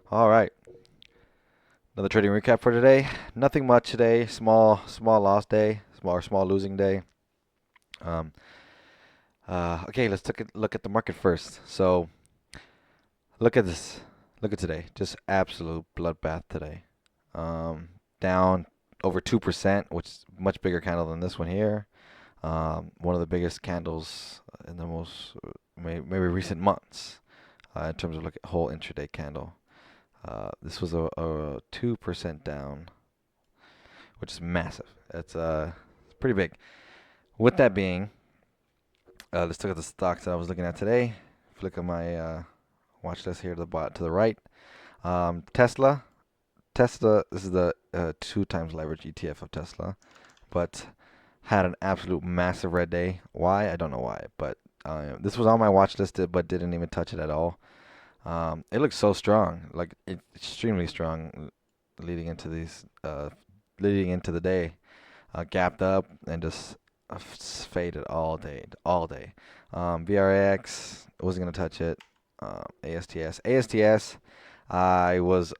All right. Another trading recap for today. Nothing much today. Small loss day. Small losing day. Um, okay, let's take a look at the market first. So look at this. Look at today. Just absolute bloodbath today. Um, Down over 2%, which is much bigger candle than this one here. One of the biggest candles in the most maybe recent months in terms of like a whole intraday candle. This was a 2% down, which is massive. It's pretty big. With that being, let's look at the stocks that I was looking at today. If you look at my watch list here to the right, Tesla. Tesla. This is the two times leverage ETF of Tesla, but had an absolute massive red day. Why? I don't know why, but this was on my watch list, but didn't even touch it at all. It looks so strong, like extremely strong, leading into leading into the day. Gapped up and just faded all day, all day. VRX wasn't gonna touch it. ASTS, I was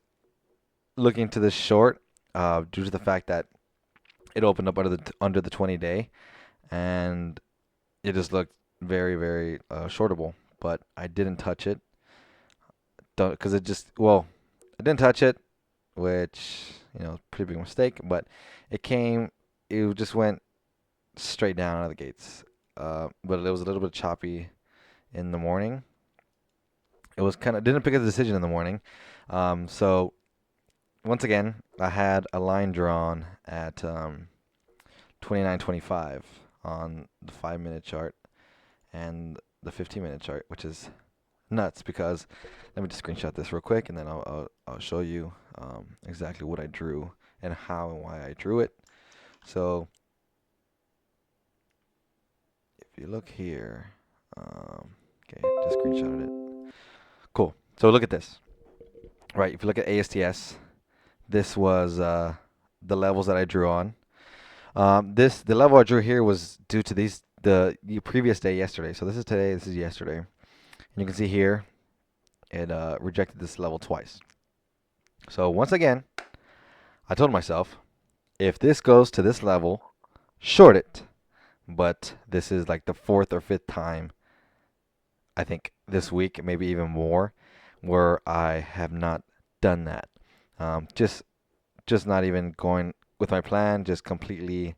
looking to this short due to the fact that it opened up under the 20 day, and it just looked very shortable. But I didn't touch it, don't because I didn't touch it, which pretty big mistake. But it came, it just went straight down out of the gates. But it was a little bit choppy in the morning. It was kind of didn't pick a decision in the morning. So once again, I had a line drawn at 29.25 on the 5 minute chart and the 15 minute chart, which is nuts because let me just screenshot this real quick and then I'll show you exactly what I drew and how and why I drew it. So if you look here, okay, just screenshotted it. Cool. So look at this. Right. If you look at ASTS, this was the levels that I drew on. The level I drew here was due to the previous day yesterday. So this is today. This is yesterday. And you can see here it rejected this level twice. So once again, I told myself if this goes to this level, short it. But this is like the fourth or fifth time I think this week, maybe even more, where I have not done that. Um, just just not even going with my plan, just completely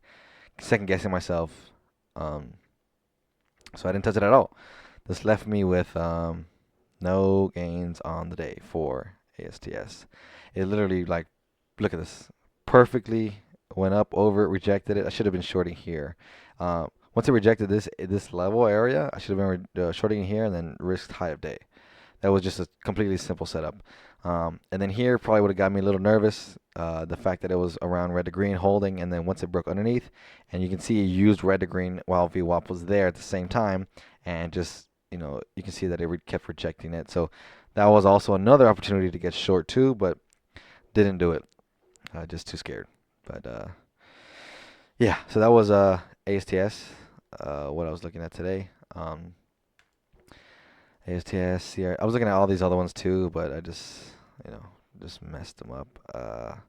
second guessing myself. Um, so I didn't touch it at all. This left me with no gains on the day for ASTS. It literally like look at this, perfectly went up over it, rejected it. I should have been shorting here. Once it rejected this level area, I should have been shorting here and then risked high of day. That was just a completely simple setup. And then here probably would have got me a little nervous. The fact that it was around red to green holding, and then once it broke underneath, and you can see it used red to green while VWAP was there at the same time, and just you can see that it kept rejecting it. So that was also another opportunity to get short too, but didn't do it. Just too scared. But yeah, so that was ASTS. What I was looking at today. ASTS, CR. I was looking at all these other ones too, but I just messed them up.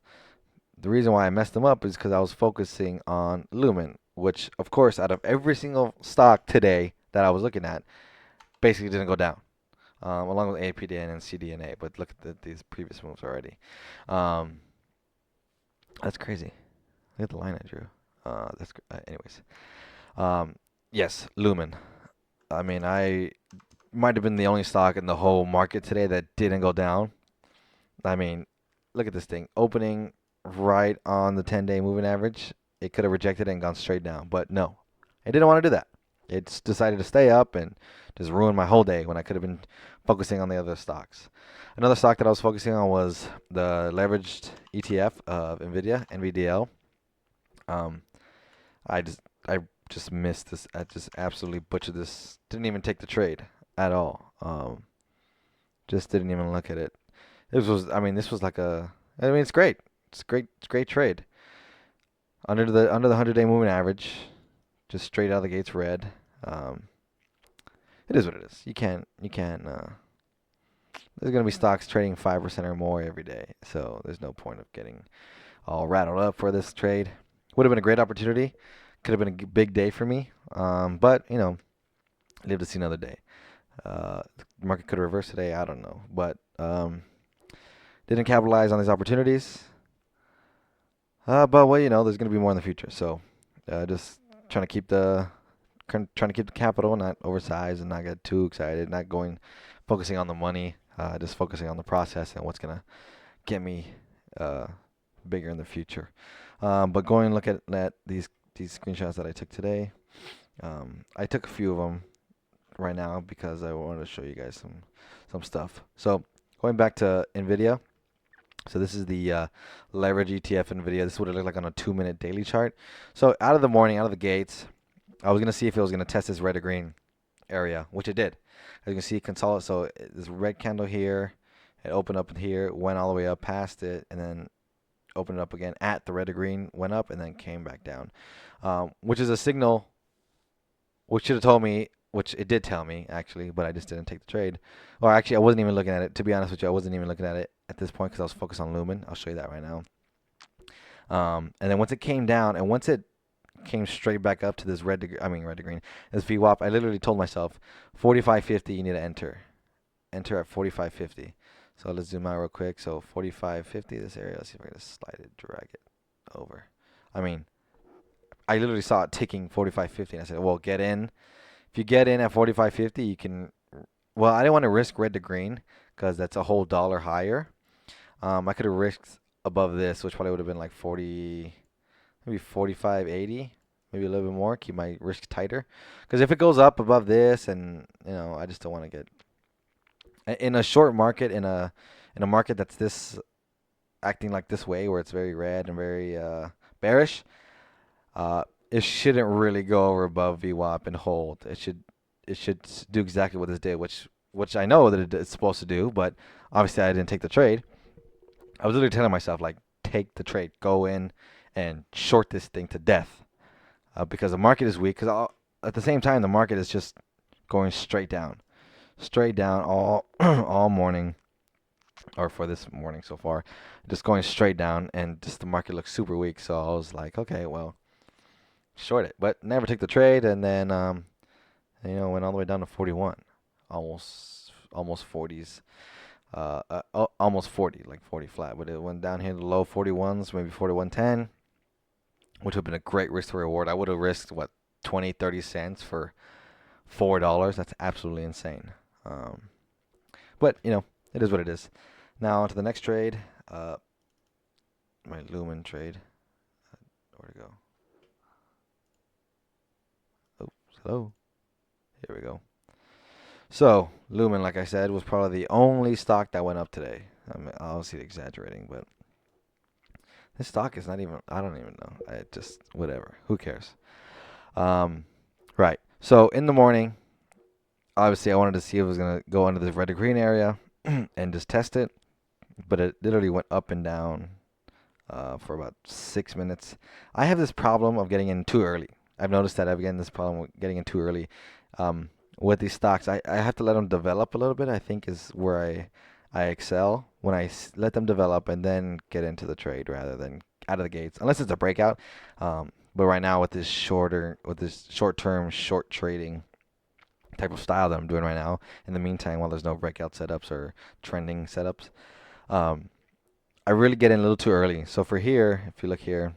The reason why I messed them up is because I was focusing on LUMN, which, of course, out of every single stock today that I was looking at, basically didn't go down, along with APDN and CDNA. But look at these previous moves already. Um, that's crazy. Look at the line I drew. Anyways. Um, yes, LUMN. I mean, I might have been the only stock in the whole market today that didn't go down. I mean, look at this thing opening right on the 10-day moving average. It could have rejected it and gone straight down, but no, it didn't want to do that. It's decided to stay up and just ruin my whole day when I could have been focusing on the other stocks. Another stock that I was focusing on was the leveraged ETF of Nvidia, NVDL. Um, I just I just missed this. I just absolutely butchered this. Didn't even take the trade at all. Just didn't even look at it. This was like it's great. It's great. It's great trade. Under the 100-day moving average, just straight out of the gates red. Um, it is what it is. You can't. there's going to be stocks trading 5% or more every day. So there's no point of getting all rattled up for this trade. Would have been a great opportunity. Could have been a big day for me. But, live to see another day. The market could reverse today. I don't know. But didn't capitalize on these opportunities. But, well, there's going to be more in the future. So just trying to keep the capital, not oversized and not get too excited, not focusing on the money, just focusing on the process and what's going to get me bigger in the future. But going and look at these screenshots that I took today. I took a few of them right now because I wanted to show you guys some stuff. So going back to NVIDIA. So this is the leverage ETF NVIDIA. This is what it looked like on a 2-minute daily chart. So out of the gates, I was going to see if it was going to test this red or green area, which it did. As you can see, consolidate. So this red candle here, it opened up here, went all the way up past it, and then opened it up again at the red or green, went up, and then came back down, which is a signal, which should have told me, which it did tell me, actually, but I just didn't take the trade. Or actually, I wasn't even looking at it. To be honest with you, I wasn't even looking at it at this point because I was focused on LUMN. I'll show you that right now. And then once it came down, and once it came straight back up to this red to green, this VWAP, I literally told myself, 45.50, you need to enter at 45.50. So let's zoom out real quick. So 45.50, this area. Let's see if I can slide it, drag it over. I literally saw it ticking 45.50, and I said, well, get in. If you get in at 45.50, you can. Well, I didn't want to risk red to green because that's a whole dollar higher. I could have risked above this, which probably would have been like 40, maybe 45.80, maybe a little bit more. Keep my risk tighter, because if it goes up above this, and I just don't want to get in a short market, in a market that's this acting like this way, where it's very red and very bearish. It shouldn't really go over above VWAP and hold. It should do exactly what this did, which I know that it's supposed to do, but obviously I didn't take the trade. I was literally telling myself, like, take the trade, go in and short this thing to death, because the market is weak. Because at the same time, the market is just going straight down all all morning, or for this morning so far, just going straight down, and just the market looks super weak. So I was like, okay, well, short it, but never took the trade, and then went all the way down to 41, almost 40s, almost 40, like 40 flat, but it went down here to the low 41s, maybe 41.10, which would have been a great risk to reward. I would have risked 20-30 cents for $4. That's absolutely insane. But it is what it is. Now on to the next trade, my LUMN trade. Where'd it go? Hello. Here we go. So LUMN, like I said, was probably the only stock that went up today. I'm obviously exaggerating, but this stock is not even. I don't even know. I just whatever. Who cares? Right. So in the morning, obviously I wanted to see if it was gonna go under the red to green area and just test it, but it literally went up and down for about 6 minutes. I have this problem of getting in too early. I've noticed that I've gotten this problem with getting in too early with these stocks. I have to let them develop a little bit, I think, is where I excel, when I let them develop and then get into the trade rather than out of the gates, unless it's a breakout. But right now with this short-term, short trading type of style that I'm doing right now, in the meantime, while there's no breakout setups or trending setups, I really get in a little too early. So for here, if you look here,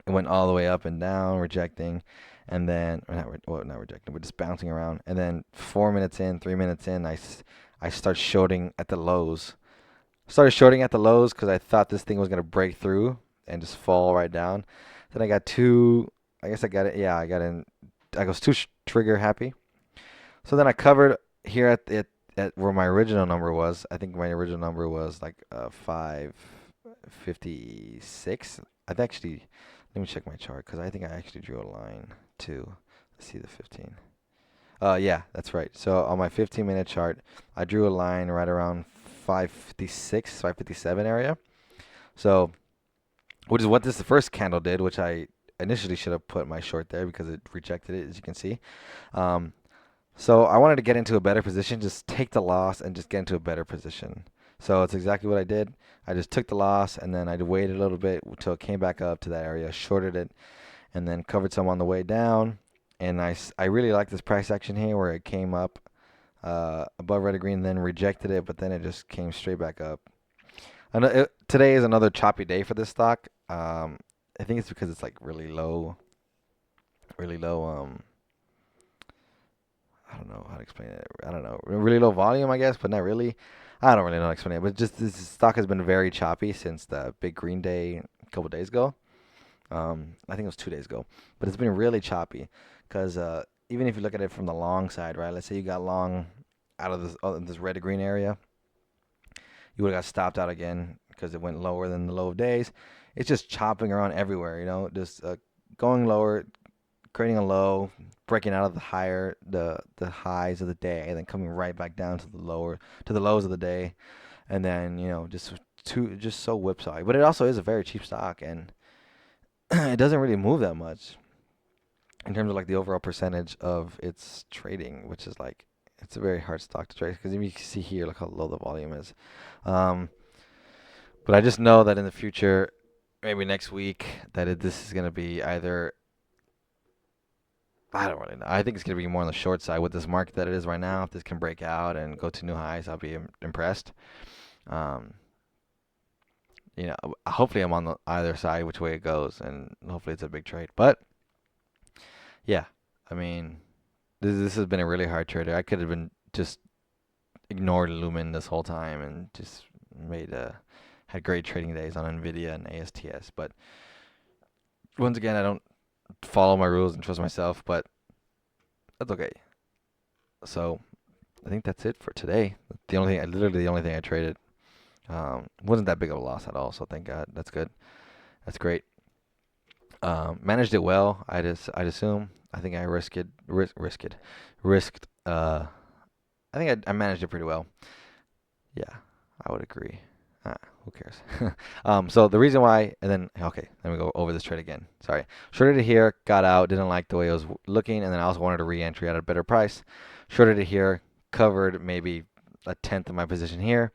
it went all the way up and down, rejecting, and then not rejecting, but just bouncing around. And then 4 minutes in, 3 minutes in, I start shorting at the lows. Started shorting at the lows because I thought this thing was gonna break through and just fall right down. Then I got too. I guess I got it. Yeah, I got in. I was too trigger happy. So then I covered here at where my original number was. I think my original number was like 556. I've actually. Let me check my chart, because I think I actually drew a line too. Let's see the 15. Yeah, that's right. So on my 15-minute chart, I drew a line right around 556, 557 area. So, which is what the first candle did, which I initially should have put my short there because it rejected it, as you can see. So I wanted to get into a better position, just take the loss and just get into a better position. So it's exactly what I did. I just took the loss and then I waited a little bit until it came back up to that area, shorted it, and then covered some on the way down. And I really like this price action here where it came up above red or green, then rejected it, but then it just came straight back up. Today is another choppy day for this stock. I think it's because it's like really low, really low. I don't know how to explain it. I don't know. Really low volume, I guess, but not really. I don't really know how to explain it. But just this stock has been very choppy since the big green day a couple days ago. I think it was 2 days ago, but it's been really choppy because even if you look at it from the long side, right? Let's say you got long out of this red to green area, you would have got stopped out again because it went lower than the low of days. It's just chopping around everywhere, just going lower, creating a low, breaking out of the highs of the day, and then coming right back down to the lows of the day, and then just so whipsaw. But it also is a very cheap stock, and it doesn't really move that much in terms of like the overall percentage of its trading, which is like it's a very hard stock to trade because you can see here, look how low the volume is. Um, but I just know that in the future, maybe next week, this is going to be either I don't really know. I think it's going to be more on the short side with this market that it is right now. If this can break out and go to new highs, I'll be impressed. Um, hopefully I'm on the either side, which way it goes, and hopefully it's a big trade. But yeah, I mean, this has been a really hard trader. I could have been just ignored LUMN this whole time and just had great trading days on Nvidia and ASTS. But once again, I don't follow my rules and trust myself, but that's okay. So I think that's it for today. Literally the only thing I traded. Wasn't that big of a loss at all, so thank God. That's good. That's great. Managed it well. I'd assume. I think I risked. I think I managed it pretty well. Yeah, I would agree. Who cares? So the reason why, and then okay, let me go over this trade again. Sorry, shorted it here, got out, didn't like the way it was looking, and then I also wanted to re-entry at a better price. Shorted it here, covered maybe a tenth of my position here,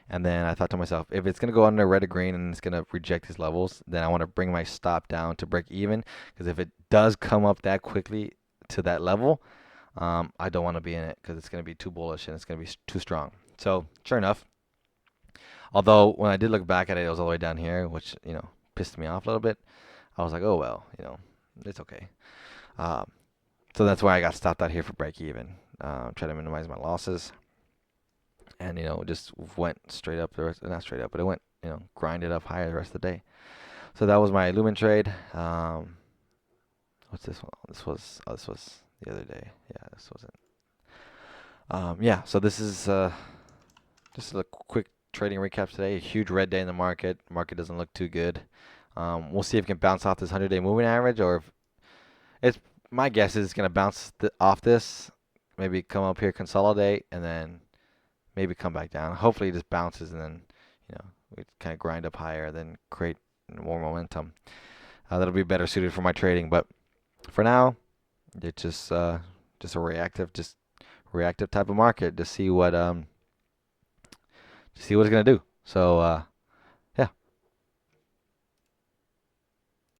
and then I thought to myself, if it's gonna go under red or green and it's gonna reject these levels, then I want to bring my stop down to break even, because if it does come up that quickly to that level, I don't want to be in it because it's gonna be too bullish and it's gonna be too strong. So sure enough. Although when I did look back at it, it was all the way down here, which pissed me off a little bit. I was like, oh well, it's okay. Um, so that's why I got stopped out here for break even. Try to minimize my losses, and just went straight up not straight up, but it went grinded up higher the rest of the day. So that was my LUMN trade. What's this one? This was the other day. Yeah, this wasn't. Yeah, so this is just a quick trading recap today. A huge red day in the market. Market doesn't look too good. We'll see if it can bounce off this 100-day moving average, or if it's my guess is it's going to bounce off this, maybe come up here, consolidate, and then maybe come back down. Hopefully it just bounces and then we kind of grind up higher, then create more momentum. That'll be better suited for my trading. But for now, it's just a reactive type of market to see what it's gonna do. So